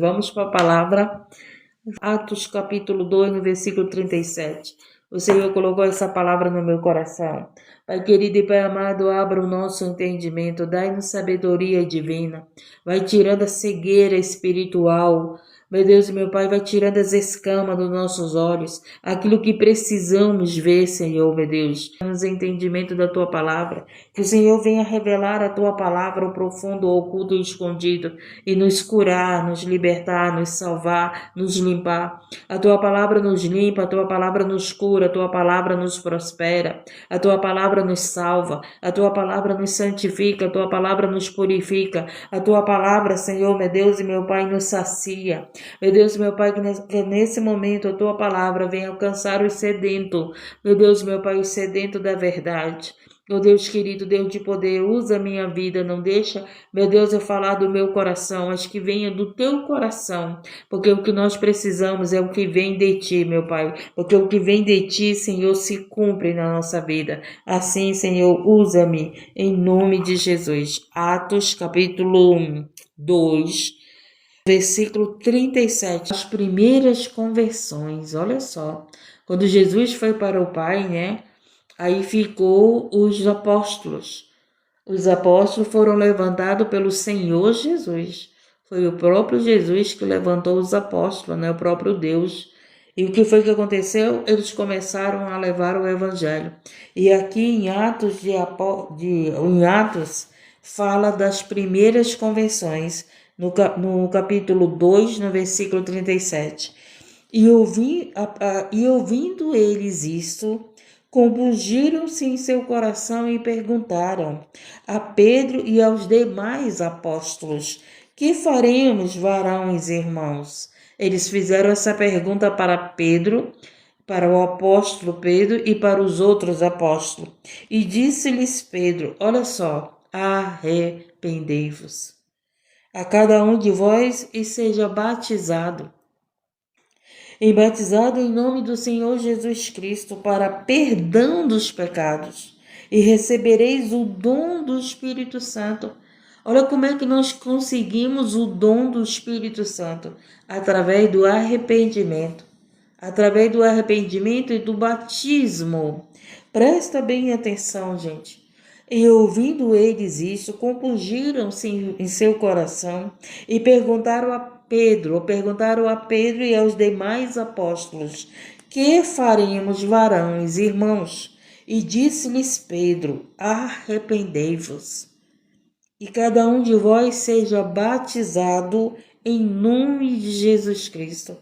Vamos para a palavra, Atos capítulo 2, no versículo 37. O Senhor colocou essa palavra no meu coração. Pai querido e Pai amado, abra o nosso entendimento, dai-nos sabedoria divina, vai tirando a cegueira espiritual. Meu Deus e meu Pai, vai tirando as escamas dos nossos olhos, aquilo que precisamos ver, Senhor, meu Deus. Dá-nos entendimento da Tua palavra, que o Senhor venha revelar a Tua palavra, o profundo, o oculto e escondido, e nos curar, nos libertar, nos salvar, nos limpar. A Tua palavra nos limpa, a Tua palavra nos cura, a Tua palavra nos prospera, a Tua palavra nos salva, a Tua palavra nos santifica, a Tua palavra nos purifica, a Tua palavra, Senhor, meu Deus e meu Pai, nos sacia. Meu Deus, meu Pai, que nesse momento a Tua palavra venha alcançar os sedentos. Meu Deus, meu Pai, os sedentos da verdade. Meu Deus querido, Deus de poder, usa a minha vida, não deixa, meu Deus, eu falar do meu coração, mas que venha do Teu coração, porque o que nós precisamos é o que vem de Ti, meu Pai, porque o que vem de Ti, Senhor, se cumpre na nossa vida. Assim, Senhor, usa-me, em nome de Jesus. Atos capítulo 2, versículo 37, as primeiras conversões, olha só, quando Jesus foi para o Pai, né, aí ficou os apóstolos. Os apóstolos foram levantados pelo Senhor Jesus, foi o próprio Jesus que levantou os apóstolos, né, o próprio Deus. E o que foi que aconteceu? Eles começaram a levar o evangelho. E aqui em Atos, em Atos fala das primeiras conversões, no capítulo 2, no versículo 37. E ouvindo eles isto, compungiram-se em seu coração e perguntaram a Pedro e aos demais apóstolos: que faremos, varões e irmãos? Eles fizeram essa pergunta para Pedro, para o apóstolo Pedro e para os outros apóstolos. E disse-lhes Pedro: olha só, arrependei-vos a cada um de vós e seja batizado em nome do Senhor Jesus Cristo para perdão dos pecados e recebereis o dom do Espírito Santo. Olha como é que nós conseguimos o dom do Espírito Santo, através do arrependimento e do batismo. Presta bem atenção, gente. E ouvindo eles isso, compungiram-se em seu coração e perguntaram a Pedro e aos demais apóstolos: que faremos, varões e irmãos? E disse-lhes Pedro: arrependei-vos, e cada um de vós seja batizado em nome de Jesus Cristo,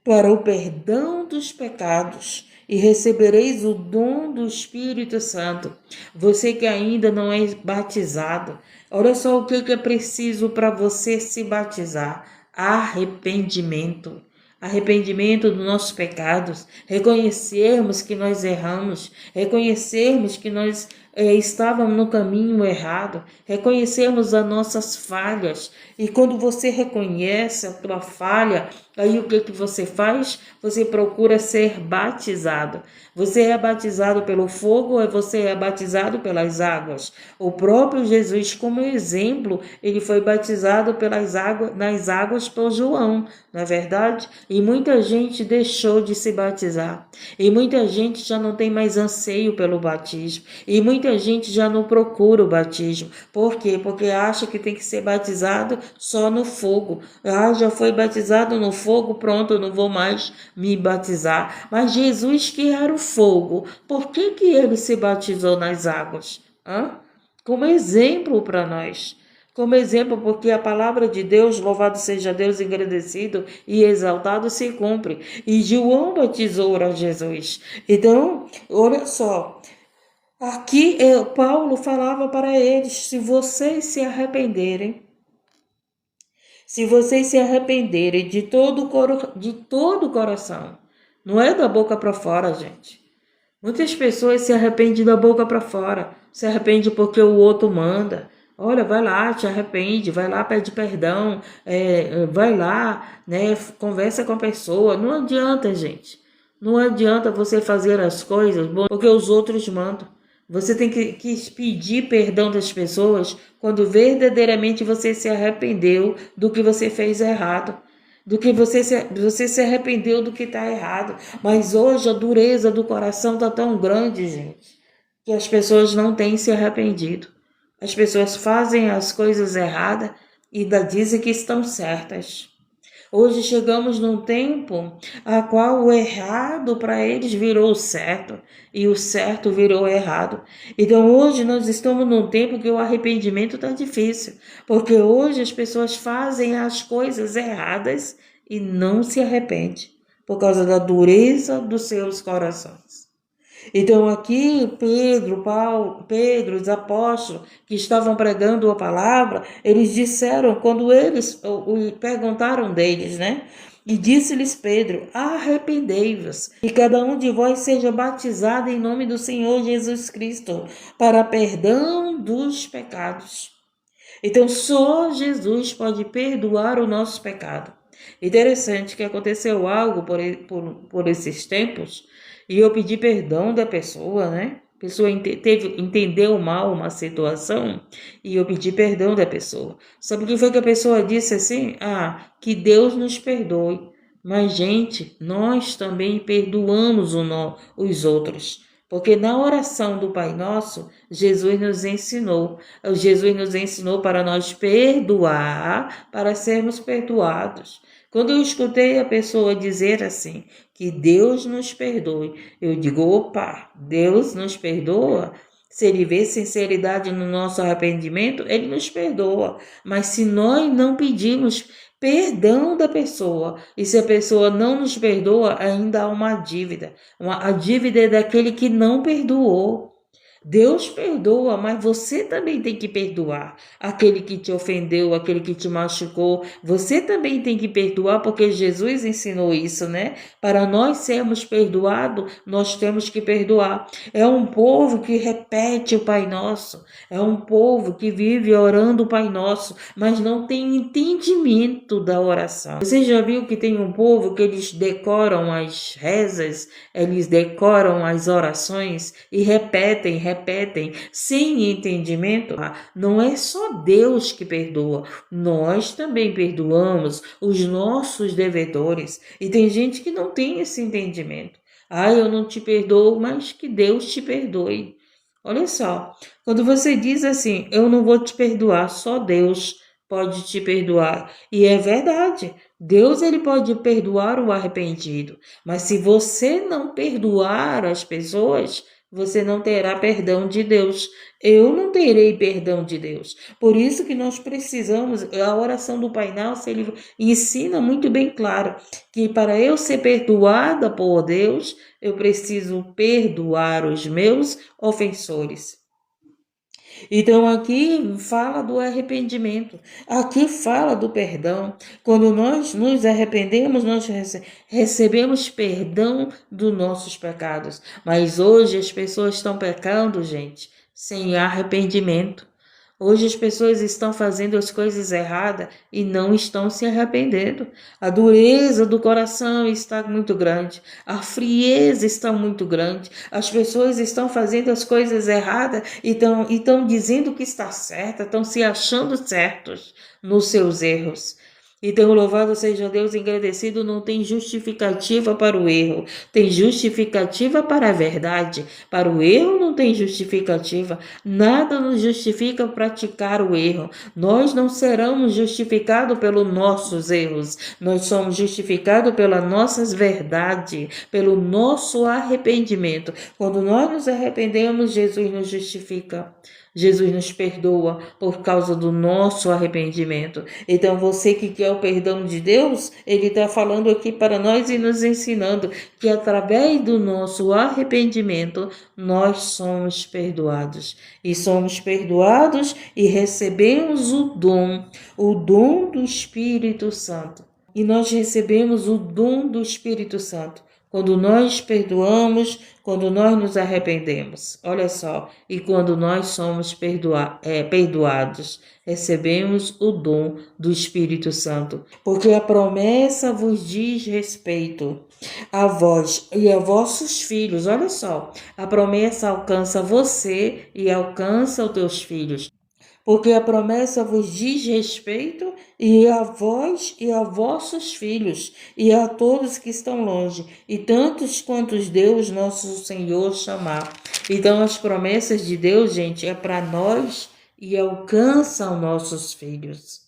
para o perdão dos pecados, e recebereis o dom do Espírito Santo. Você que ainda não é batizado, olha só o que é preciso para você se batizar: arrependimento. Arrependimento dos nossos pecados, reconhecermos que nós erramos, reconhecermos que nós estávamos no caminho errado, reconhecermos as nossas falhas. E quando você reconhece a tua falha, aí o que você faz? Você procura ser batizado. Você é batizado pelo fogo ou você é batizado pelas águas? O próprio Jesus, como exemplo, ele foi batizado nas águas por João, não é verdade? E muita gente deixou de se batizar. E muita gente já não tem mais anseio pelo batismo. E muita gente já não procura o batismo. Por quê? Porque acha que tem que ser batizado só no fogo. Já foi batizado no fogo, pronto, eu não vou mais me batizar. Mas Jesus, que era o fogo, por que ele se batizou nas águas? Como exemplo para nós. Como exemplo, porque a palavra de Deus, louvado seja Deus, engrandecido e exaltado, se cumpre. E João batizou a Jesus. Então, olha só, aqui Paulo falava para eles: se vocês se arrependerem de todo o coração, não é da boca para fora, gente. Muitas pessoas se arrependem da boca para fora, se arrepende porque o outro manda. Olha, vai lá, te arrepende, vai lá, pede perdão, vai lá, né, conversa com a pessoa. Não adianta, gente. Não adianta você fazer as coisas porque os outros mandam. Você tem que pedir perdão das pessoas quando verdadeiramente você se arrependeu do que você fez errado. Do que você se arrependeu do que está errado. Mas hoje a dureza do coração está tão grande, gente, que as pessoas não têm se arrependido. As pessoas fazem as coisas erradas e ainda dizem que estão certas. Hoje chegamos num tempo a qual o errado para eles virou o certo e o certo virou errado. Então hoje nós estamos num tempo que o arrependimento está difícil, porque hoje as pessoas fazem as coisas erradas e não se arrependem por causa da dureza dos seus corações. Então aqui Pedro, os apóstolos que estavam pregando a palavra, eles disseram, quando eles perguntaram deles, né? E disse-lhes Pedro: arrependei-vos, e cada um de vós seja batizado em nome do Senhor Jesus Cristo, para perdão dos pecados. Então só Jesus pode perdoar o nosso pecado. Interessante que aconteceu algo por esses tempos, e eu pedi perdão da pessoa, né? A pessoa entendeu mal uma situação e eu pedi perdão da pessoa. Sabe o que foi que a pessoa disse assim? Ah, que Deus nos perdoe. Mas, gente, nós também perdoamos os outros. Porque na oração do Pai Nosso, Jesus nos ensinou para nós perdoar, para sermos perdoados. Quando eu escutei a pessoa dizer assim, que Deus nos perdoe, eu digo, opa, Deus nos perdoa? Se Ele vê sinceridade no nosso arrependimento, Ele nos perdoa. Mas se nós não pedimos perdão da pessoa, e se a pessoa não nos perdoa, ainda há uma dívida. A dívida é daquele que não perdoou. Deus perdoa, mas você também tem que perdoar aquele que te ofendeu, aquele que te machucou. Você também tem que perdoar, porque Jesus ensinou isso, né? Para nós sermos perdoados, nós temos que perdoar. É um povo que repete o Pai Nosso, é um povo que vive orando o Pai Nosso, mas não tem entendimento da oração. Você já viu que tem um povo que eles decoram as rezas, eles decoram as orações e repetem sem entendimento? Não é só Deus que perdoa, nós também perdoamos os nossos devedores. E tem gente que não tem esse entendimento. Eu não te perdoo, mas que Deus te perdoe. Olha só, quando você diz assim, eu não vou te perdoar, só Deus pode te perdoar. E é verdade, Deus ele pode perdoar o arrependido, mas se você não perdoar as pessoas, você não terá perdão de Deus. Eu não terei perdão de Deus. Por isso que nós precisamos, a oração do Pai Nosso, ele ensina muito bem claro que para eu ser perdoada por Deus, eu preciso perdoar os meus ofensores. Então aqui fala do arrependimento, aqui fala do perdão. Quando nós nos arrependemos, nós recebemos perdão dos nossos pecados. Mas hoje as pessoas estão pecando, gente, sem arrependimento. Hoje as pessoas estão fazendo as coisas erradas e não estão se arrependendo. A dureza do coração está muito grande, a frieza está muito grande. As pessoas estão fazendo as coisas erradas e estão dizendo que está certa, estão se achando certos nos seus erros. Então, louvado seja Deus, engrandecido, não tem justificativa para o erro, tem justificativa para a verdade. Para o erro não tem justificativa, nada nos justifica praticar o erro. Nós não seremos justificados pelos nossos erros, nós somos justificados pelas nossas verdades, pelo nosso arrependimento. Quando nós nos arrependemos, Jesus nos justifica. Jesus nos perdoa por causa do nosso arrependimento. Então você que quer o perdão de Deus, Ele está falando aqui para nós e nos ensinando que através do nosso arrependimento nós somos perdoados. E somos perdoados e recebemos o dom do Espírito Santo. E nós recebemos o dom do Espírito Santo. quando nós perdoamos, quando nós nos arrependemos. Olha só, e quando nós somos perdoados, recebemos o dom do Espírito Santo. Porque a promessa vos diz respeito a vós e a vossos filhos. Olha só, a promessa alcança você e alcança os teus filhos. Porque a promessa vos diz respeito e a vós e a vossos filhos, e a todos que estão longe, e tantos quantos Deus nosso Senhor chamar. Então as promessas de Deus, gente, é para nós e alcançam nossos filhos.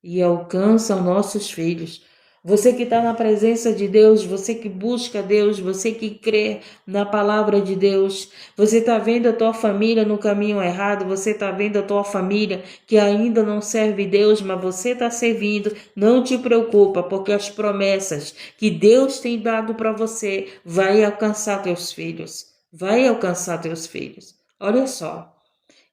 E alcançam nossos filhos. Você que está na presença de Deus, você que busca Deus, você que crê na palavra de Deus, você está vendo a tua família no caminho errado, você está vendo a tua família que ainda não serve Deus, mas você está servindo, não te preocupa, porque as promessas que Deus tem dado para você vai alcançar teus filhos, vai alcançar teus filhos. Olha só.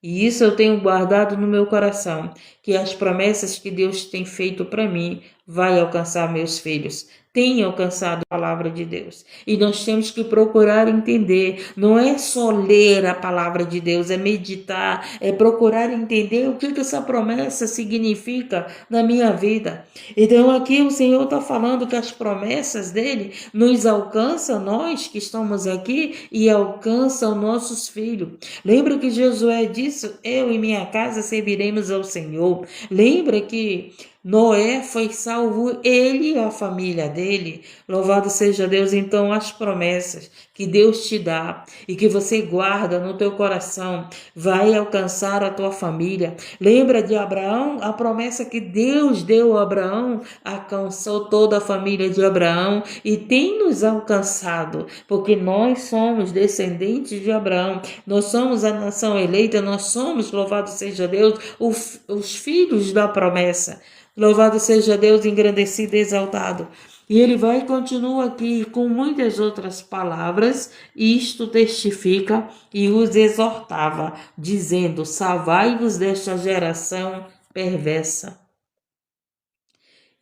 E isso eu tenho guardado no meu coração, que as promessas que Deus tem feito para mim vai alcançar meus filhos. Tem alcançado a palavra de Deus. E nós temos que procurar entender. Não é só ler a palavra de Deus, é meditar, é procurar entender o que essa promessa significa na minha vida. Então aqui o Senhor está falando que as promessas dele nos alcançam, nós que estamos aqui, e alcançam nossos filhos. Lembra que Josué disse, eu e minha casa serviremos ao Senhor. Lembra que Noé foi salvo, ele e a família dele. Louvado seja Deus. Então as promessas que Deus te dá e que você guarda no teu coração vai alcançar a tua família. Lembra de Abraão? A promessa que Deus deu a Abraão alcançou toda a família de Abraão e tem nos alcançado, porque nós somos descendentes de Abraão, nós somos a nação eleita, nós somos, louvado seja Deus, os filhos da promessa. Louvado seja Deus, engrandecido e exaltado. E ele vai e continua aqui com muitas outras palavras, isto testifica e os exortava, dizendo, salvai-vos desta geração perversa.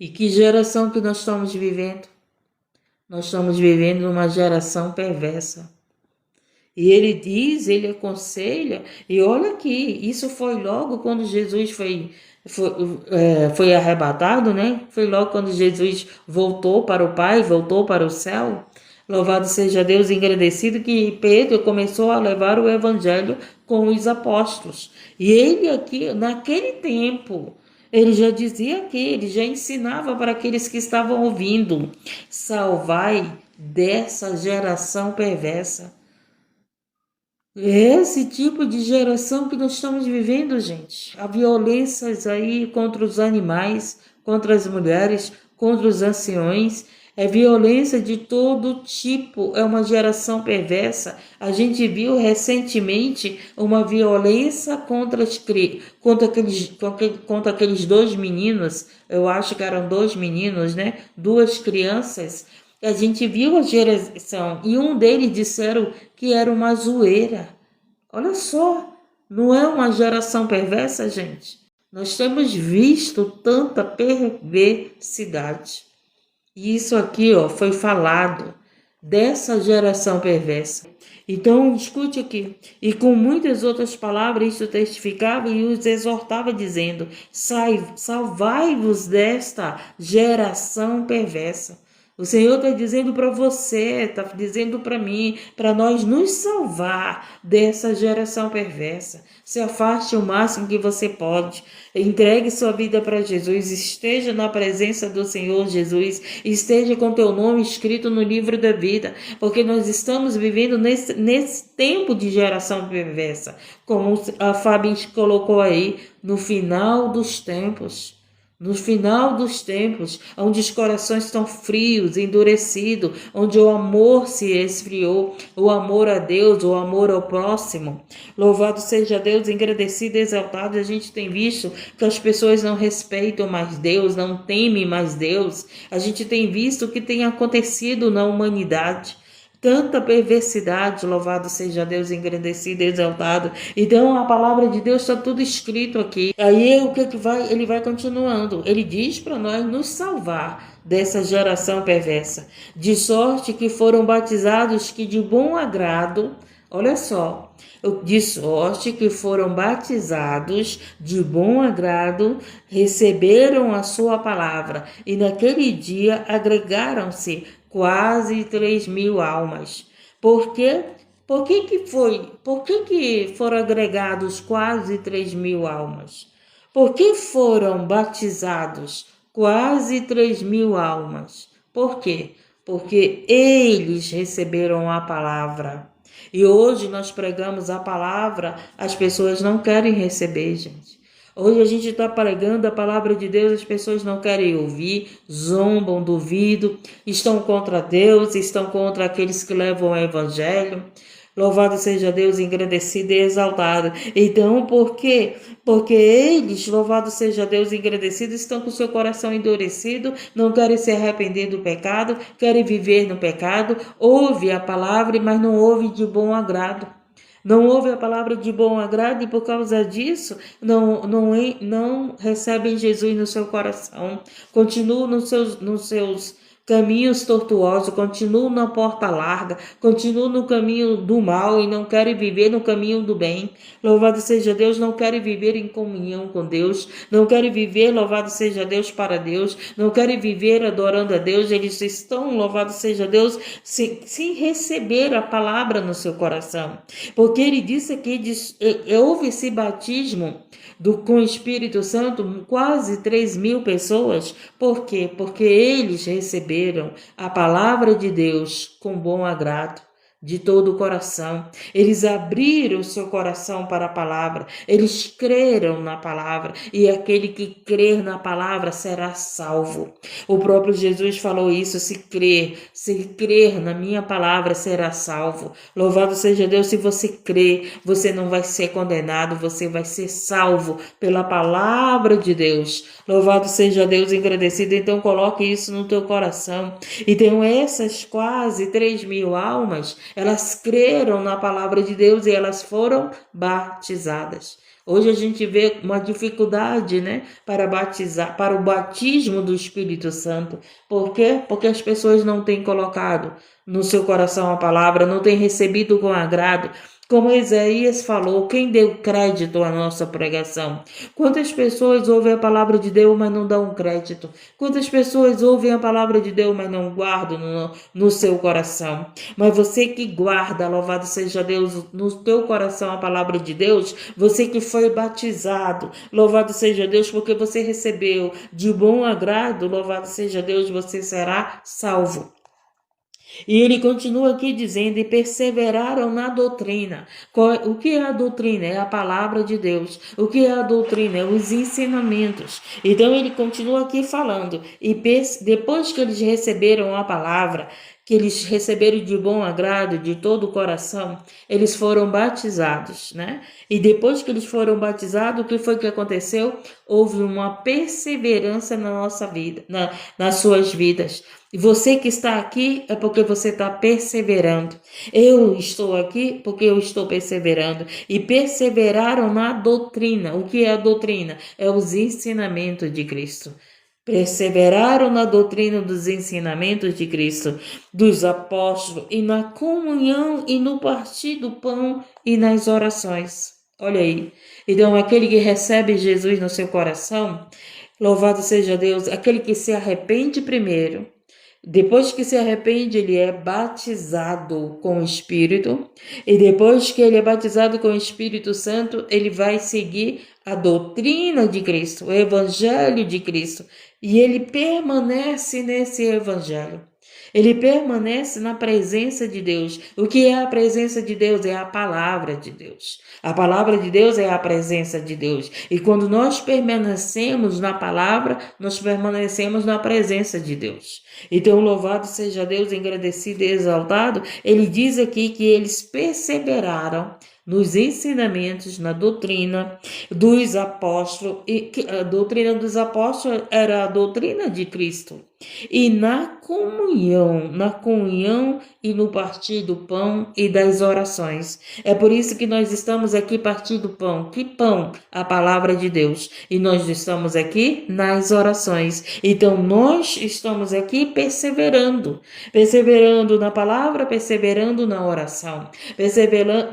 E que geração que nós estamos vivendo? Nós estamos vivendo numa geração perversa. E ele diz, ele aconselha, e olha aqui, isso foi logo quando Jesus foi arrebatado, né? Foi logo quando Jesus voltou para o Pai, voltou para o céu. Louvado seja Deus, engrandecido, que Pedro começou a levar o evangelho com os apóstolos. E ele aqui, naquele tempo, ele já dizia aqui, ele já ensinava para aqueles que estavam ouvindo, salvai dessa geração perversa. É esse tipo de geração que nós estamos vivendo, gente. Há violências aí contra os animais, contra as mulheres, contra os anciões. É violência de todo tipo, é uma geração perversa. A gente viu recentemente uma violência contra aqueles dois meninos, eu acho que eram dois meninos, né? Duas crianças. A gente viu a geração e um deles disseram que era uma zoeira. Olha só, não é uma geração perversa, gente? Nós temos visto tanta perversidade. E isso aqui, foi falado dessa geração perversa. Então, escute aqui. E com muitas outras palavras, isso testificava e os exortava, dizendo, salvai-vos desta geração perversa. O Senhor está dizendo para você, está dizendo para mim, para nós nos salvar dessa geração perversa. Se afaste o máximo que você pode. Entregue sua vida para Jesus. Esteja na presença do Senhor Jesus. Esteja com teu nome escrito no livro da vida. Porque nós estamos vivendo nesse tempo de geração perversa. Como a Fábio colocou aí, no final dos tempos. No final dos tempos, onde os corações estão frios, endurecidos, onde o amor se esfriou, o amor a Deus, o amor ao próximo. Louvado seja Deus, engrandecido e exaltado. A gente tem visto que as pessoas não respeitam mais Deus, não temem mais Deus. A gente tem visto o que tem acontecido na humanidade. Tanta perversidade, louvado seja Deus, engrandecido e exaltado. Então a palavra de Deus está tudo escrito aqui. Aí o que vai? Ele vai continuando. Ele diz para nós nos salvar dessa geração perversa, de sorte que foram batizados que de bom agrado, olha só, de sorte que foram batizados de bom agrado, receberam a sua palavra, e naquele dia agregaram-se quase 3.000 almas. Por quê? Por que foram agregados quase 3.000 almas? Por que foram batizados quase 3.000 almas? Por quê? Porque eles receberam a palavra. E hoje nós pregamos a palavra, as pessoas não querem receber, gente. Hoje a gente está pregando a palavra de Deus, as pessoas não querem ouvir, zombam, duvidam, estão contra Deus, estão contra aqueles que levam o evangelho. Louvado seja Deus, engrandecido e exaltado. Então, por quê? Porque eles, louvado seja Deus, engrandecido, estão com o seu coração endurecido, não querem se arrepender do pecado, querem viver no pecado, ouve a palavra, mas não ouve de bom agrado. Não ouve a palavra de bom agrado e por causa disso não recebem Jesus no seu coração. Continuam nos seus caminhos tortuosos, continuam na porta larga, continuam no caminho do mal e não querem viver no caminho do bem. Louvado seja Deus, não querem viver em comunhão com Deus, não querem viver, louvado seja Deus, para Deus, não querem viver adorando a Deus, eles estão, louvado seja Deus, sem receber a palavra no seu coração. Porque ele disse que houve esse batismo com o Espírito Santo, quase 3.000 pessoas. Por quê? Porque eles receberam a palavra de Deus com bom agrado, de todo o coração. Eles abriram o seu coração para a palavra, eles creram na palavra, e aquele que crer na palavra será salvo. O próprio Jesus falou isso: se crer na minha palavra será salvo. Louvado seja Deus, se você crer, você não vai ser condenado, você vai ser salvo pela palavra de Deus. Louvado seja Deus, engrandecido. Então coloque isso no teu coração. Então essas quase 3.000 almas, elas creram na palavra de Deus e elas foram batizadas. Hoje a gente vê uma dificuldade, para o batismo do Espírito Santo. Por quê? Porque as pessoas não têm colocado no seu coração a palavra, não têm recebido com agrado. Como Isaías falou, quem deu crédito à nossa pregação? Quantas pessoas ouvem a palavra de Deus, mas não dão crédito? Quantas pessoas ouvem a palavra de Deus, mas não guardam no seu coração? Mas você que guarda, louvado seja Deus, no teu coração a palavra de Deus, você que foi batizado, louvado seja Deus, porque você recebeu de bom agrado, louvado seja Deus, você será salvo. E ele continua aqui dizendo: e perseveraram na doutrina. O que é a doutrina? É a palavra de Deus. O que é a doutrina? É os ensinamentos. Então ele continua aqui falando: e depois que eles receberam a palavra, que eles receberam de bom agrado, de todo o coração, eles foram batizados, E depois que eles foram batizados, o que foi que aconteceu? Houve uma perseverança na nossa vida, nas suas vidas. E você que está aqui é porque você está perseverando. Eu estou aqui porque eu estou perseverando. E perseveraram na doutrina. O que é a doutrina? É os ensinamentos de Cristo. Perseveraram na doutrina dos ensinamentos de Cristo, dos apóstolos, e na comunhão, e no partir do pão, e nas orações. Olha aí. Então, aquele que recebe Jesus no seu coração, louvado seja Deus, aquele que se arrepende primeiro, depois que se arrepende, ele é batizado com o Espírito, e depois que ele é batizado com o Espírito Santo, ele vai seguir a doutrina de Cristo, o Evangelho de Cristo, e ele permanece nesse Evangelho. Ele permanece na presença de Deus. O que é a presença de Deus? É a palavra de Deus. A palavra de Deus é a presença de Deus. E quando nós permanecemos na palavra, nós permanecemos na presença de Deus. Então, louvado seja Deus, engrandecido e exaltado. Ele diz aqui que eles perseveraram nos ensinamentos, na doutrina dos apóstolos, e que a doutrina dos apóstolos era a doutrina de Cristo. E na comunhão e no partir do pão e das orações. É por isso que nós estamos aqui partindo pão. Que pão? A palavra de Deus. E nós estamos aqui nas orações. Então nós estamos aqui perseverando na palavra, perseverando na oração,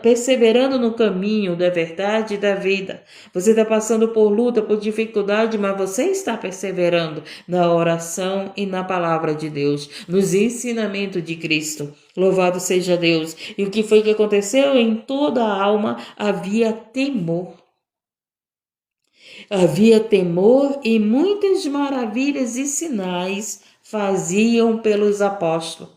perseverando no caminho da verdade e da vida. Você está passando por luta, por dificuldade, mas você está perseverando na oração e na palavra de Deus, nos ensinamentos de Cristo. Louvado seja Deus. E o que foi que aconteceu? Em toda a alma havia temor. Havia temor e muitas maravilhas e sinais faziam pelos apóstolos.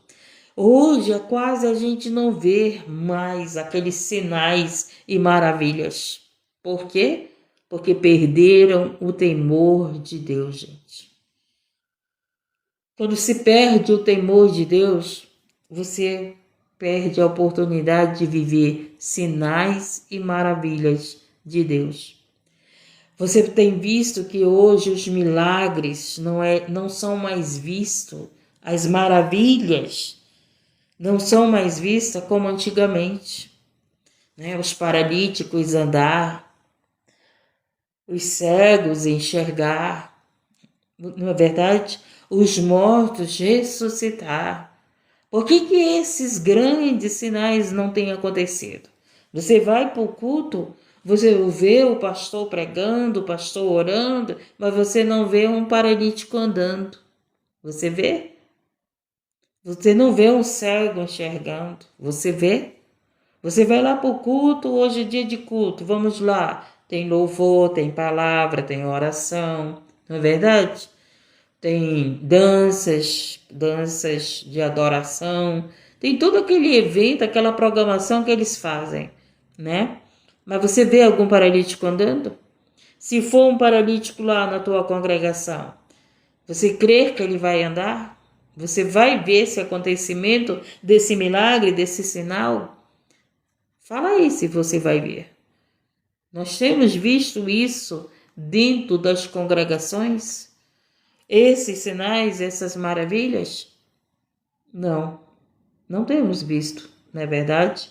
Hoje é quase a gente não vê mais aqueles sinais e maravilhas. Por quê? Porque perderam o temor de Deus, gente. Quando se perde o temor de Deus, você perde a oportunidade de viver sinais e maravilhas de Deus. Você tem visto que hoje os milagres não são mais vistos, as maravilhas não são mais vistas como antigamente, né? Os paralíticos andar, os cegos enxergar, não é verdade? Os mortos ressuscitar. Por que esses grandes sinais não têm acontecido? Você vai para o culto, você vê o pastor pregando, o pastor orando, mas você não vê um paralítico andando. Você vê? Você não vê um cego enxergando. Você vê? Você vai lá para o culto, hoje é dia de culto, vamos lá. Tem louvor, tem palavra, tem oração, não é verdade? Tem danças de adoração, tem todo aquele evento, aquela programação que eles fazem, né? Mas você vê algum paralítico andando? Se for um paralítico lá na tua congregação, você crê que ele vai andar? Você vai ver esse acontecimento, desse milagre, desse sinal? Fala aí se você vai ver. Nós temos visto isso dentro das congregações? Esses sinais, essas maravilhas? Não, não temos visto, não é verdade?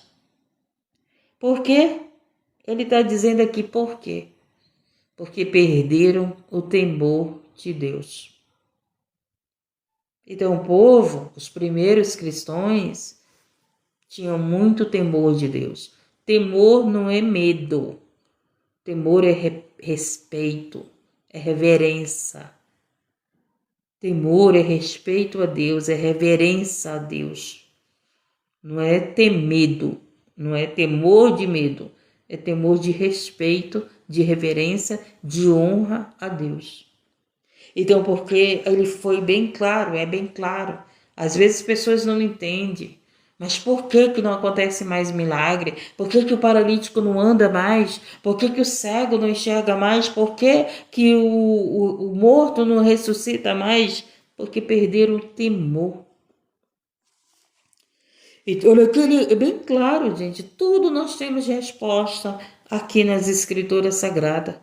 Por quê? Ele está dizendo aqui por quê? Porque perderam o temor de Deus. Então o povo, os primeiros cristãos, tinham muito temor de Deus. Temor não é medo. Temor é respeito, é reverência. Temor é respeito a Deus, é reverência a Deus. Não é ter medo, não é temor de medo, é temor de respeito, de reverência, de honra a Deus. Então, porque ele foi bem claro, é bem claro. Às vezes as pessoas não entendem. Mas por que não acontece mais milagre? Por que o paralítico não anda mais? Por que o cego não enxerga mais? Por que o morto não ressuscita mais? Porque perderam o temor. E olha aqui, é bem claro, gente. Tudo nós temos resposta aqui nas Escrituras Sagradas.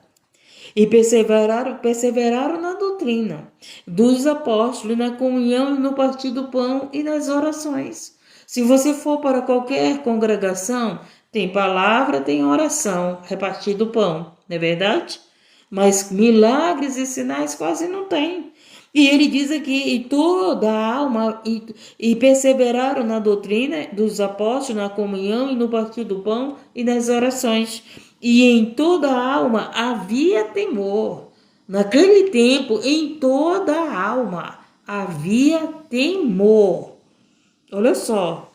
E perseveraram na doutrina dos apóstolos, na comunhão e no partir do pão e nas orações. Se você for para qualquer congregação, tem palavra, tem oração, repartir do pão, não é verdade? Mas milagres e sinais quase não tem. E ele diz aqui, e toda a alma, e perseveraram na doutrina dos apóstolos, na comunhão e no partir do pão e nas orações. E em toda a alma havia temor. Naquele tempo, em toda a alma havia temor. Olha só.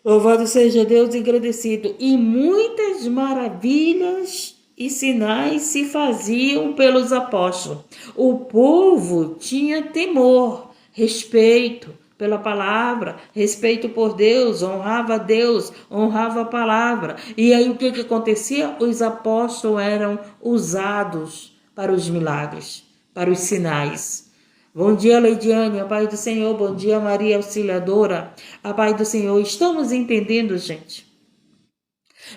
Louvado seja Deus, engrandecido. E muitas maravilhas e sinais se faziam pelos apóstolos. O povo tinha temor, respeito pela palavra, respeito por Deus, honrava a Deus, honrava a palavra. E aí o que acontecia? Os apóstolos eram usados para os milagres, para os sinais. Bom dia, Leidiane, a paz do Senhor. Bom dia, Maria Auxiliadora, a paz do Senhor. Estamos entendendo, gente?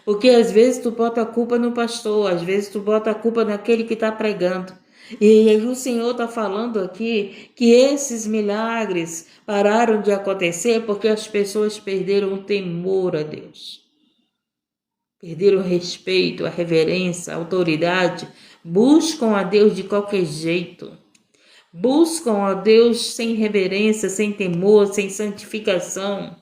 Porque às vezes tu bota a culpa no pastor, às vezes tu bota a culpa naquele que está pregando. E aí o Senhor está falando aqui que esses milagres pararam de acontecer porque as pessoas perderam o temor a Deus. Perderam o respeito, a reverência, a autoridade. Buscam a Deus de qualquer jeito. Buscam a Deus sem reverência, sem temor, sem santificação.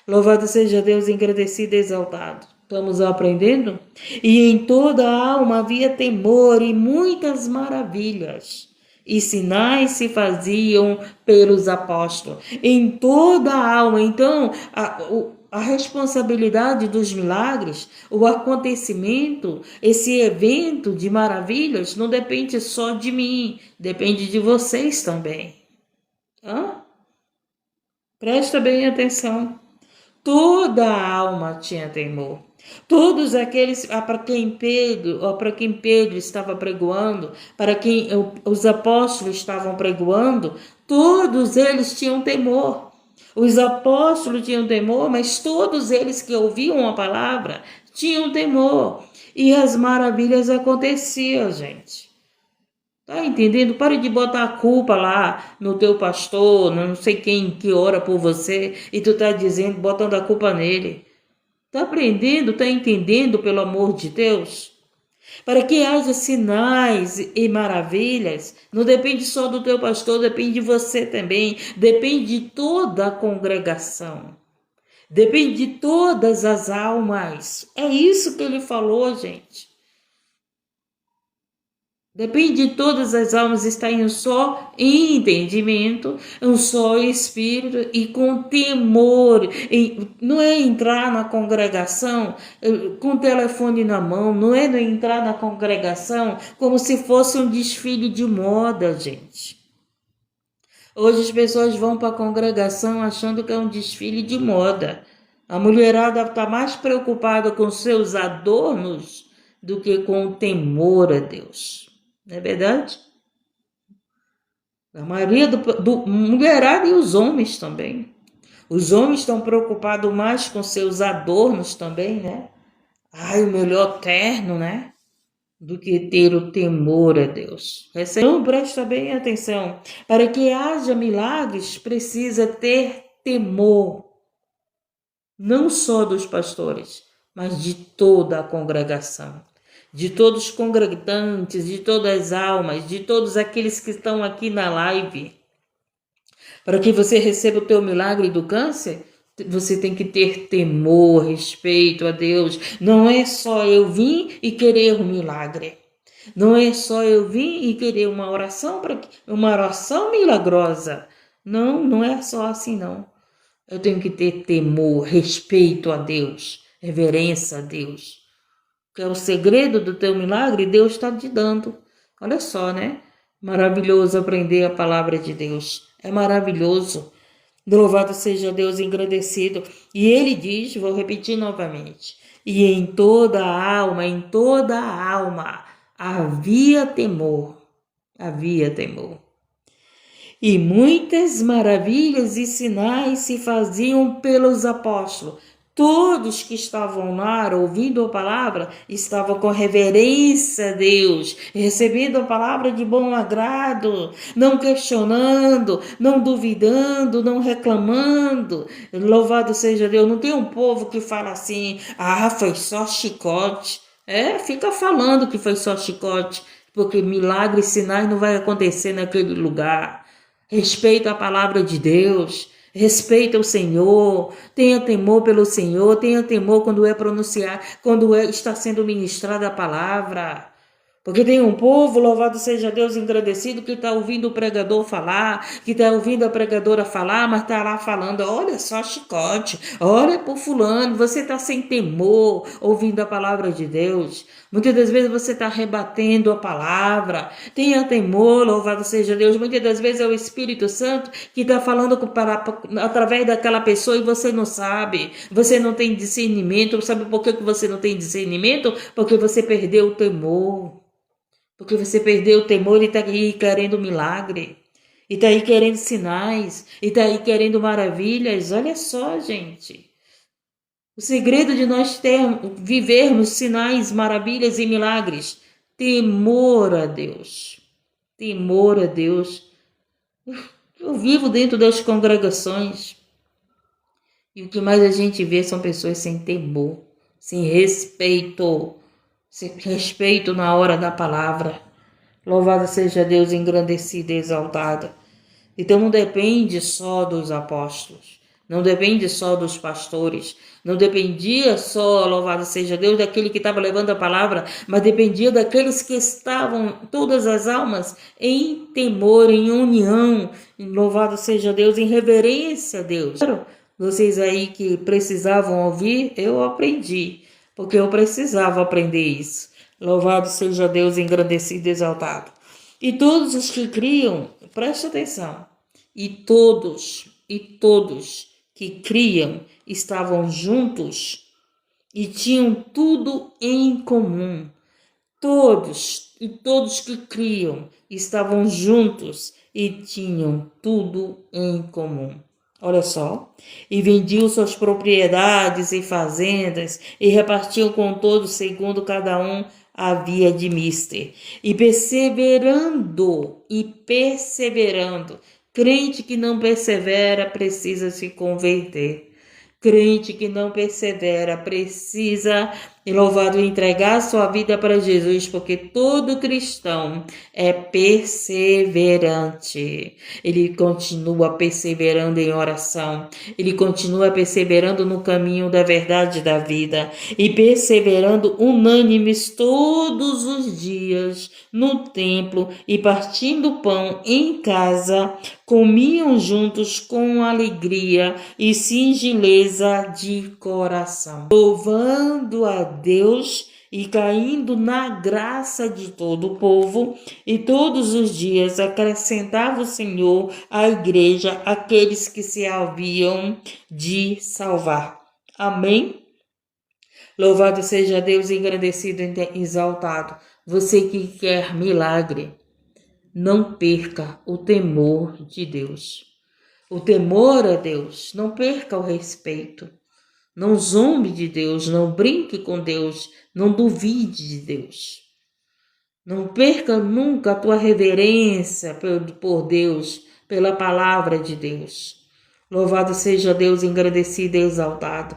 Louvado seja Deus, engrandecido e exaltado. Estamos aprendendo? E em toda a alma havia temor e muitas maravilhas. E sinais se faziam pelos apóstolos. Em toda a alma. Então, a responsabilidade dos milagres, o acontecimento, esse evento de maravilhas, não depende só de mim, depende de vocês também. Presta bem atenção. Toda a alma tinha temor. Todos aqueles para quem Pedro estava pregoando, para quem os apóstolos estavam pregoando, todos eles tinham temor. Os apóstolos tinham temor, mas todos eles que ouviam a palavra tinham temor. E as maravilhas aconteciam, gente. Tá entendendo? Pare de botar a culpa lá no teu pastor, não sei quem que ora por você, e tu tá dizendo, botando a culpa nele. Tá aprendendo, tá entendendo pelo amor de Deus? Para que haja sinais e maravilhas, não depende só do teu pastor, depende de você também, depende de toda a congregação. Depende de todas as almas. É isso que ele falou, gente. Depende de todas as almas estar em um só entendimento, um só espírito e com temor. Não é entrar na congregação com o telefone na mão, não é entrar na congregação como se fosse um desfile de moda, gente. Hoje as pessoas vão para a congregação achando que é um desfile de moda. A mulherada está mais preocupada com seus adornos do que com o temor a Deus. Não é verdade? A maioria do mulherada e os homens também. Os homens estão preocupados mais com seus adornos também, né? Ai, o melhor terno, né? Do que ter o temor a Deus. Então, presta bem atenção. Para que haja milagres, precisa ter temor. Não só dos pastores, mas de toda a congregação. De todos os congregantes, de todas as almas, de todos aqueles que estão aqui na live. Para que você receba o teu milagre do câncer, você tem que ter temor, respeito a Deus. Não é só eu vir e querer um milagre. Não é só eu vir e querer uma oração milagrosa. Não, não é só assim não. Eu tenho que ter temor, respeito a Deus, reverência a Deus. Que é o segredo do teu milagre, Deus está te dando. Olha só, né? Maravilhoso aprender a palavra de Deus. É maravilhoso. Louvado seja Deus, engrandecido. E ele diz, vou repetir novamente, e em toda a alma, havia temor. Havia temor. E muitas maravilhas e sinais se faziam pelos apóstolos. Todos que estavam lá ouvindo a palavra estavam com reverência a Deus, recebendo a palavra de bom agrado, não questionando, não duvidando, não reclamando. Louvado seja Deus. Não tem um povo que fala assim, foi só chicote. Fica falando que foi só chicote, porque milagres e sinais não vai acontecer naquele lugar. Respeita a palavra de Deus. Respeita o Senhor, tenha temor pelo Senhor, tenha temor quando está sendo ministrada a palavra. Porque tem um povo, louvado seja Deus, engrandecido, que está ouvindo o pregador falar, que está ouvindo a pregadora falar, mas está lá falando, olha só chicote, olha por fulano, você está sem temor, ouvindo a palavra de Deus. Muitas das vezes você está rebatendo a palavra, tenha temor, louvado seja Deus. Muitas das vezes é o Espírito Santo que está falando através daquela pessoa e você não sabe, você não tem discernimento. Sabe por que você não tem discernimento? Porque você perdeu o temor. Porque você perdeu o temor e está aí querendo milagre. e está aí querendo sinais, e está aí querendo maravilhas. Olha só, gente. O segredo de nós vivermos sinais, maravilhas e milagres. Temor a Deus. Temor a Deus. Eu vivo dentro das congregações. E o que mais a gente vê são pessoas sem temor, sem respeito. Sem respeito na hora da palavra. Louvado seja Deus, engrandecido e exaltado. Então não depende só dos apóstolos, não depende só dos pastores, não dependia só, louvado seja Deus, daquele que estava levando a palavra, mas dependia daqueles que estavam, todas as almas, em temor, em união, louvado seja Deus, em reverência a Deus. Vocês aí que precisavam ouvir, eu aprendi, porque eu precisava aprender isso. Louvado seja Deus, engrandecido e exaltado. E todos os que criam, preste atenção, e todos que criam estavam juntos e tinham tudo em comum. Todos que criam estavam juntos e tinham tudo em comum. Olha só, e vendiam suas propriedades e fazendas e repartiam com todos segundo cada um havia de mister. E perseverando, crente que não persevera precisa se converter. Crente que não persevera precisa, louvado, entregar sua vida para Jesus, porque todo cristão é perseverante. Ele continua perseverando em oração, ele continua perseverando no caminho da verdade da vida e perseverando unânimes todos os dias no templo e partindo pão em casa, comiam juntos com alegria e singeleza de coração, louvando a Deus e caindo na graça de todo o povo, e todos os dias acrescentava o Senhor à igreja aqueles que se haviam de salvar. Amém? Louvado seja Deus, engrandecido e exaltado. Você que quer milagre, não perca o temor de Deus. O temor a Deus, não perca o respeito. Não zombe de Deus, não brinque com Deus, não duvide de Deus. Não perca nunca a tua reverência por Deus, pela palavra de Deus. Louvado seja Deus, engrandecido e exaltado.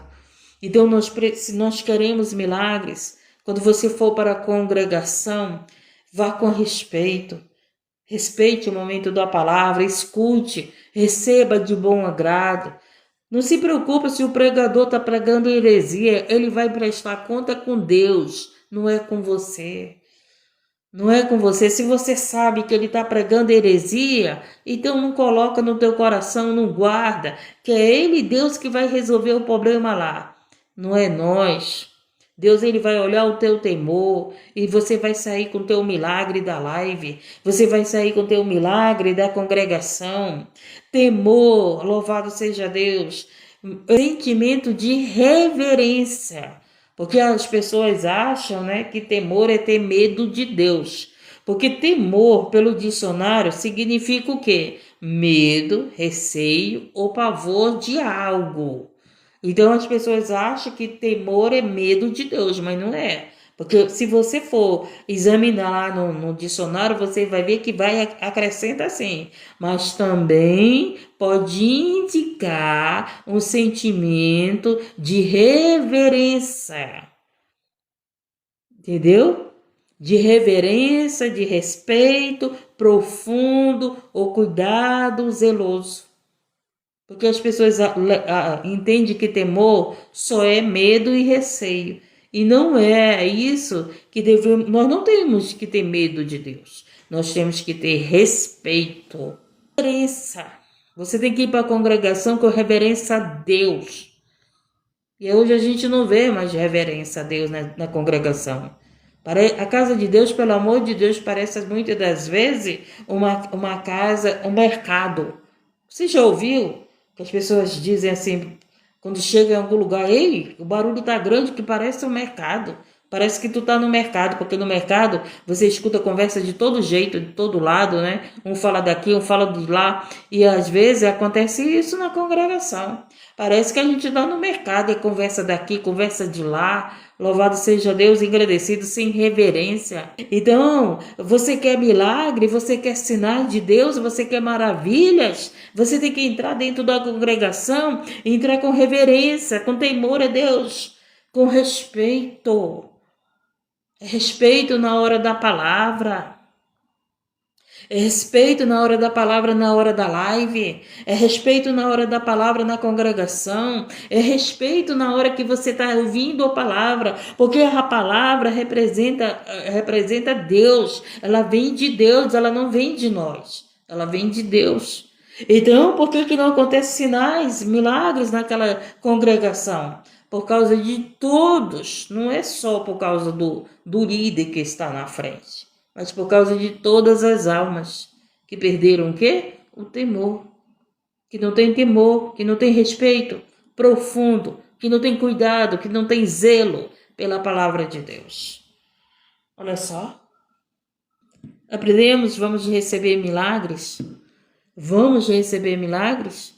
Então, se nós queremos milagres, quando você for para a congregação, vá com respeito. Respeite o momento da palavra, escute, receba de bom agrado. Não se preocupe se o pregador está pregando heresia, ele vai prestar conta com Deus, não é com você. Não é com você. Se você sabe que ele está pregando heresia, então não coloca no teu coração, não guarda, que é ele, Deus, que vai resolver o problema lá. Não é nós. Deus, ele vai olhar o teu temor e você vai sair com o teu milagre da live. Você vai sair com o teu milagre da congregação. Temor, louvado seja Deus. Sentimento de reverência. Porque as pessoas acham, né, que temor é ter medo de Deus. Porque temor, pelo dicionário, significa o quê? Medo, receio ou pavor de algo. Então as pessoas acham que temor é medo de Deus, mas não é. Porque se você for examinar lá no dicionário, você vai ver que vai acrescenta assim. Mas também pode indicar um sentimento de reverência. Entendeu? De reverência, de respeito profundo ou cuidado zeloso. Porque as pessoas entendem que temor só é medo e receio. E não é isso que devemos. Nós não temos que ter medo de Deus. Nós temos que ter respeito. Reverência. Você tem que ir para a congregação com reverência a Deus. E hoje a gente não vê mais reverência a Deus na congregação. A casa de Deus, pelo amor de Deus, parece muitas das vezes uma casa, um mercado. Você já ouviu? Que as pessoas dizem assim, quando chega em algum lugar, ei, o barulho tá grande que parece um mercado. Parece que tu tá no mercado, porque no mercado você escuta conversa de todo jeito, de todo lado, né? Um fala daqui, um fala de lá, e às vezes acontece isso na congregação. Parece que a gente tá no mercado e conversa daqui, conversa de lá. Louvado seja Deus, engrandecido, sem reverência. Então, você quer milagre, você quer sinais de Deus, você quer maravilhas, você tem que entrar dentro da congregação, entrar com reverência, com temor a Deus, com respeito. É respeito na hora da palavra. É respeito na hora da palavra, na hora da live. É respeito na hora da palavra na congregação. É respeito na hora que você está ouvindo a palavra. Porque a palavra representa Deus. Ela vem de Deus, ela não vem de nós. Ela vem de Deus. Então, por que não acontecem sinais, milagres naquela congregação? Por causa de todos, não é só por causa do líder que está na frente, mas por causa de todas as almas que perderam o quê? O temor, que não tem temor, que não tem respeito profundo, que não tem cuidado, que não tem zelo pela palavra de Deus. Olha só, aprendemos, vamos receber milagres? Vamos receber milagres?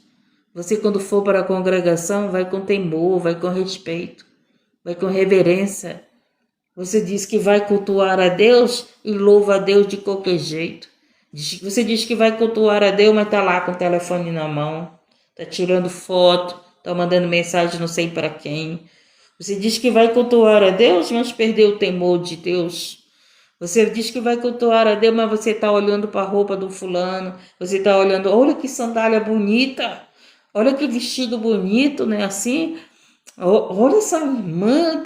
Você, quando for para a congregação, vai com temor, vai com respeito, vai com reverência. Você diz que vai cultuar a Deus e louva a Deus de qualquer jeito. Você diz que vai cultuar a Deus, mas está lá com o telefone na mão, está tirando foto, está mandando mensagem não sei para quem. Você diz que vai cultuar a Deus, mas perdeu o temor de Deus. Você diz que vai cultuar a Deus, mas você está olhando para a roupa do fulano. Você está olhando, olha que sandália bonita. Olha que vestido bonito, né? Assim, olha essa irmã,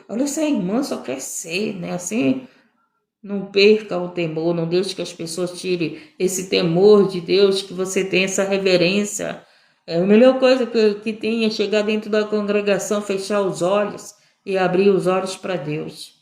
olha essa irmã só quer ser, né? Assim, não perca o temor, não deixe que as pessoas tirem esse temor de Deus, que você tenha essa reverência. É a melhor coisa que tem é chegar dentro da congregação, fechar os olhos e abrir os olhos para Deus.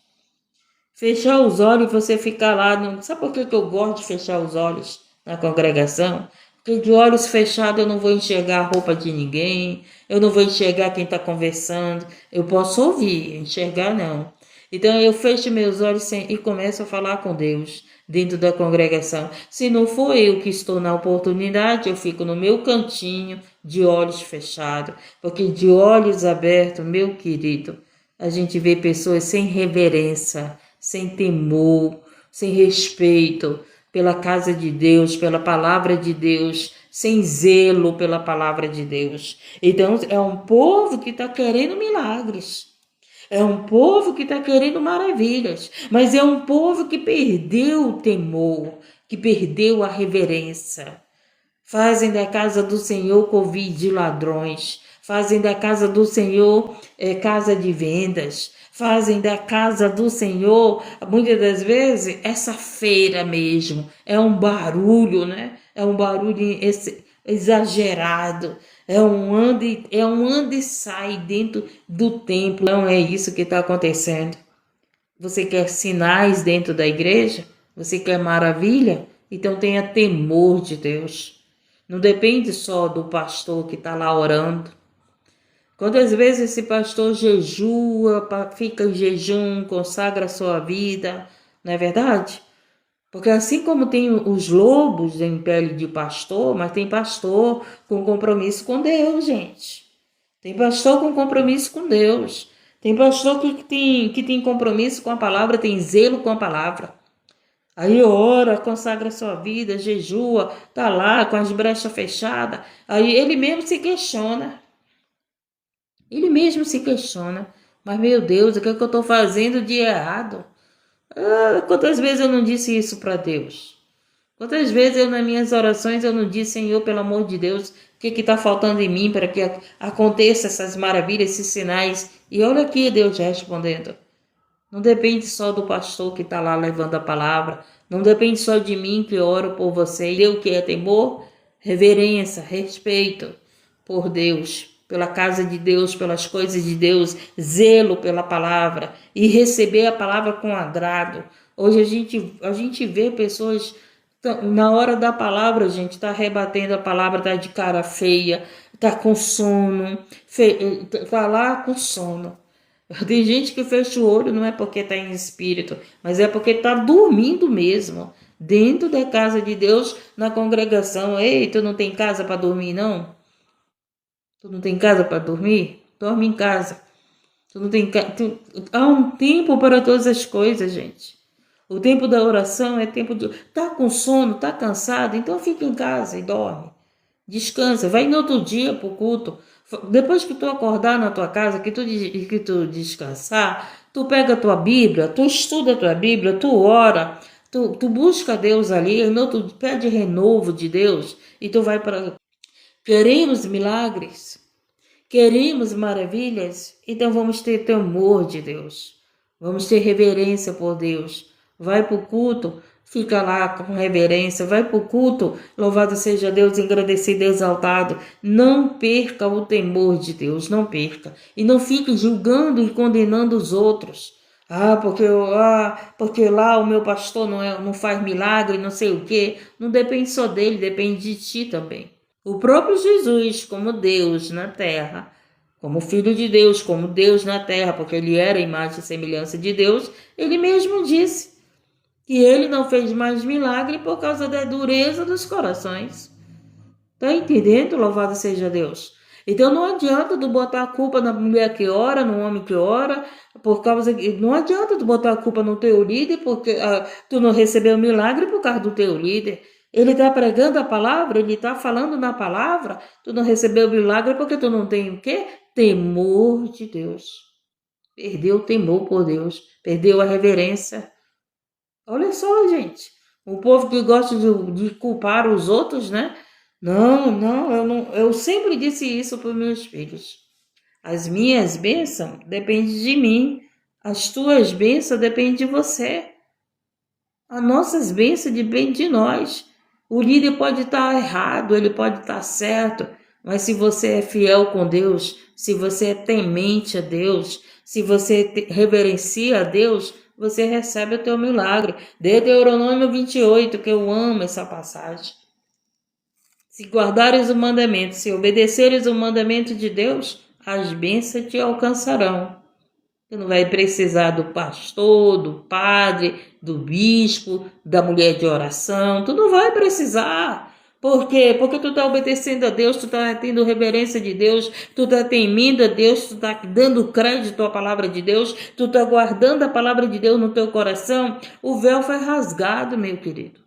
Fechar os olhos e você ficar lá. Sabe por que eu gosto de fechar os olhos na congregação? Porque de olhos fechados eu não vou enxergar a roupa de ninguém, eu não vou enxergar quem está conversando. Eu posso ouvir, enxergar não. Então eu fecho meus olhos e começo a falar com Deus dentro da congregação. Se não for eu que estou na oportunidade, eu fico no meu cantinho de olhos fechados. Porque de olhos abertos, meu querido, a gente vê pessoas sem reverência, sem temor, sem respeito pela casa de Deus, pela palavra de Deus, sem zelo pela palavra de Deus. Então, é um povo que está querendo milagres. É um povo que está querendo maravilhas. Mas é um povo que perdeu o temor, que perdeu a reverência. Fazem da casa do Senhor covil de ladrões. Fazem da casa do Senhor casa de vendas. Fazem da casa do Senhor, muitas das vezes, essa feira mesmo. É um barulho, né? É um barulho exagerado. É um anda e sai dentro do templo. Não é isso que está acontecendo. Você quer sinais dentro da igreja? Você quer maravilha? Então tenha temor de Deus. Não depende só do pastor que está lá orando. Quantas vezes esse pastor jejua, fica em jejum, consagra a sua vida, não é verdade? Porque assim como tem os lobos em pele de pastor, mas tem pastor com compromisso com Deus, gente. Tem pastor com compromisso com Deus. Tem pastor que tem compromisso com a palavra, tem zelo com a palavra. Aí ora, consagra a sua vida, jejua, tá lá com as brechas fechadas. Aí ele mesmo se questiona. Ele mesmo se questiona, mas meu Deus, o que é que eu estou fazendo de errado? Quantas vezes eu não disse isso para Deus? Quantas vezes eu nas minhas orações eu não disse, Senhor, pelo amor de Deus, o que está faltando em mim para que aconteça essas maravilhas, esses sinais? E olha aqui Deus respondendo. Não depende só do pastor que está lá levando a palavra, não depende só de mim que oro por você. E o que é temor? Reverência, respeito por Deus, pela casa de Deus, pelas coisas de Deus, zelo pela palavra e receber a palavra com agrado. Hoje a gente vê pessoas, na hora da palavra, gente, está rebatendo a palavra, está de cara feia, está com sono, está lá com sono. Tem gente que fecha o olho, não é porque está em espírito, mas é porque está dormindo mesmo. Dentro da casa de Deus, na congregação. Ei, tu não tem casa para dormir, não? Tu não tem casa para dormir? Dorme em casa. Tu não tem Há um tempo para todas as coisas, gente. O tempo da oração é tempo de... Tá com sono, tá cansado? Então fica em casa e dorme. Descansa, vai no outro dia pro culto. Depois que tu acordar na tua casa, que tu descansar, tu pega a tua Bíblia, tu estuda a tua Bíblia, tu ora, tu busca Deus ali, tu pede renovo de Deus e tu vai para... Queremos milagres, queremos maravilhas, então vamos ter temor de Deus, vamos ter reverência por Deus. Vai para o culto, fica lá com reverência, vai para o culto, louvado seja Deus, engrandecido e exaltado. Não perca o temor de Deus, não perca. E não fique julgando e condenando os outros. Porque lá o meu pastor não faz milagre, não sei o quê. Não depende só dele, depende de ti também. O próprio Jesus, como Deus na terra, como Filho de Deus, como Deus na terra, porque ele era a imagem e semelhança de Deus, ele mesmo disse que ele não fez mais milagre por causa da dureza dos corações. Tá entendendo? Louvado seja Deus. Então não adianta tu botar a culpa na mulher que ora, no homem que ora, não adianta tu botar a culpa no teu líder porque tu não recebeu milagre por causa do teu líder. Ele está pregando a palavra, ele está falando na palavra, tu não recebeu milagre porque tu não tem o quê? Temor de Deus. Perdeu o temor por Deus, perdeu a reverência. Olha só, gente, o povo que gosta de culpar os outros, né? Não, eu sempre disse isso para os meus filhos. As minhas bênçãos dependem de mim, as tuas bênçãos dependem de você. As nossas bênçãos dependem de nós. O líder pode estar errado, ele pode estar certo, mas se você é fiel com Deus, se você é temente a Deus, se você reverencia a Deus, você recebe o teu milagre. Deuteronômio 28, que eu amo essa passagem. Se guardares o mandamento, se obedeceres o mandamento de Deus, as bênçãos te alcançarão. Tu não vai precisar do pastor, do padre, do bispo, da mulher de oração. Tu não vai precisar. Por quê? Porque tu está obedecendo a Deus, tu está tendo reverência de Deus, tu está temendo a Deus, tu está dando crédito à palavra de Deus, tu está guardando a palavra de Deus no teu coração. O véu foi rasgado, meu querido.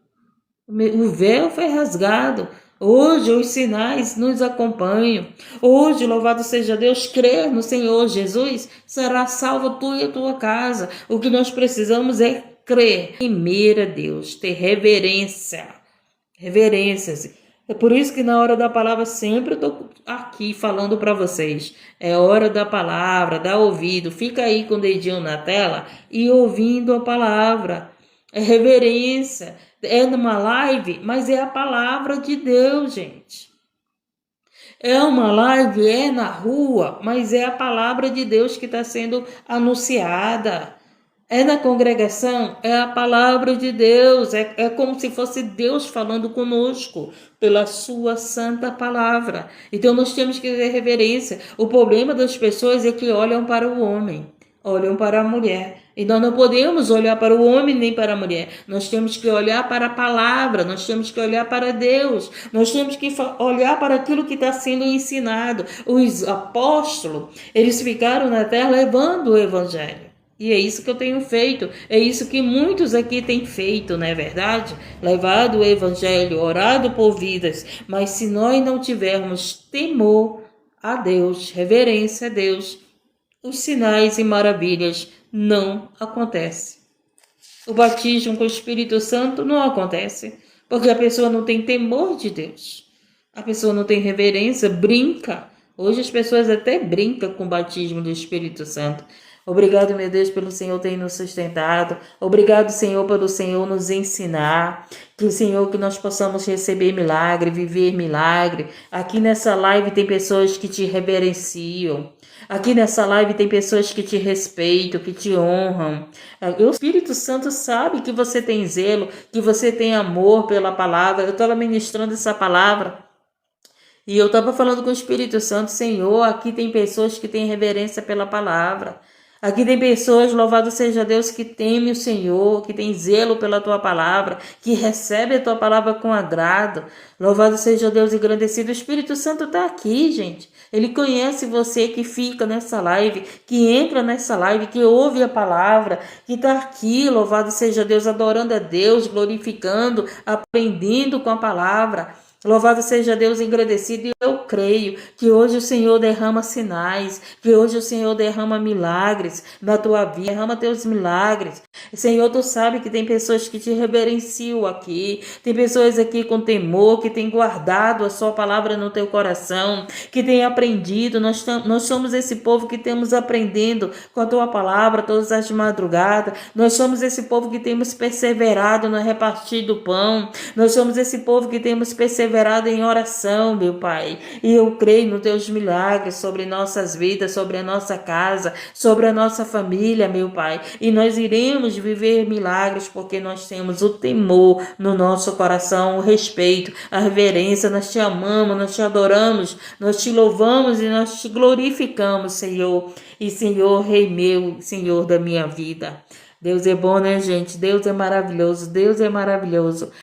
O véu foi rasgado. Hoje os sinais nos acompanham. Hoje, louvado seja Deus, crer no Senhor Jesus, será salvo tu e a tua casa. O que nós precisamos é crer, temer a Deus, ter reverência. Reverências. É por isso que na hora da palavra sempre eu estou aqui falando para vocês. É hora da palavra, dá ouvido. Fica aí com o dedinho na tela e ouvindo a palavra. É reverência. É numa live, mas é a palavra de Deus, gente. É uma live, é na rua, mas é a palavra de Deus que está sendo anunciada. É na congregação, é a palavra de Deus. É como se fosse Deus falando conosco pela sua santa palavra. Então nós temos que ter reverência. O problema das pessoas é que olham para o homem, olham para a mulher. E nós não podemos olhar para o homem nem para a mulher. Nós temos que olhar para a palavra, nós temos que olhar para Deus, nós temos que olhar para aquilo que está sendo ensinado. Os apóstolos, eles ficaram na terra levando o evangelho. E é isso que eu tenho feito, é isso que muitos aqui têm feito, não é verdade? Levado o evangelho, orado por vidas. Mas se nós não tivermos temor a Deus, reverência a Deus, os sinais e maravilhas não acontecem. O batismo com o Espírito Santo não acontece, porque a pessoa não tem temor de Deus. A pessoa não tem reverência, brinca. Hoje as pessoas até brincam com o batismo do Espírito Santo. Obrigado, meu Deus, pelo Senhor ter nos sustentado. Obrigado, Senhor, pelo Senhor nos ensinar. Que o Senhor, que nós possamos receber milagre, viver milagre. Aqui nessa live tem pessoas que te reverenciam. Aqui nessa live tem pessoas que te respeitam, que te honram. O Espírito Santo sabe que você tem zelo, que você tem amor pela palavra. Eu estava ministrando essa palavra e eu estava falando com o Espírito Santo, Senhor, aqui tem pessoas que têm reverência pela palavra. Aqui tem pessoas, louvado seja Deus, que teme o Senhor, que tem zelo pela tua palavra, que recebe a tua palavra com agrado. Louvado seja Deus engrandecido. O Espírito Santo está aqui, gente. Ele conhece você que fica nessa live, que entra nessa live, que ouve a palavra, que está aqui, louvado seja Deus, adorando a Deus, glorificando, aprendendo com a palavra. Louvado seja Deus engrandecido, e eu creio que hoje o Senhor derrama sinais, que hoje o Senhor derrama milagres na tua vida, derrama teus milagres. Senhor, tu sabe que tem pessoas que te reverenciam aqui, tem pessoas aqui com temor, que tem guardado a sua palavra no teu coração, que tem aprendido. Nós somos esse povo que temos aprendendo com a tua palavra todas as madrugadas. Nós somos esse povo que temos perseverado no repartir do pão. Nós somos esse povo que temos perseverado em oração, meu Pai. E eu creio nos teus milagres sobre nossas vidas, sobre a nossa casa, sobre a nossa família, meu Pai. E nós iremos viver milagres porque nós temos o temor no nosso coração, o respeito, a reverência. Nós te amamos, nós te adoramos, nós te louvamos e nós te glorificamos, Senhor. E Senhor, Rei meu, Senhor da minha vida. Deus é bom, né, gente? Deus é maravilhoso, Deus é maravilhoso.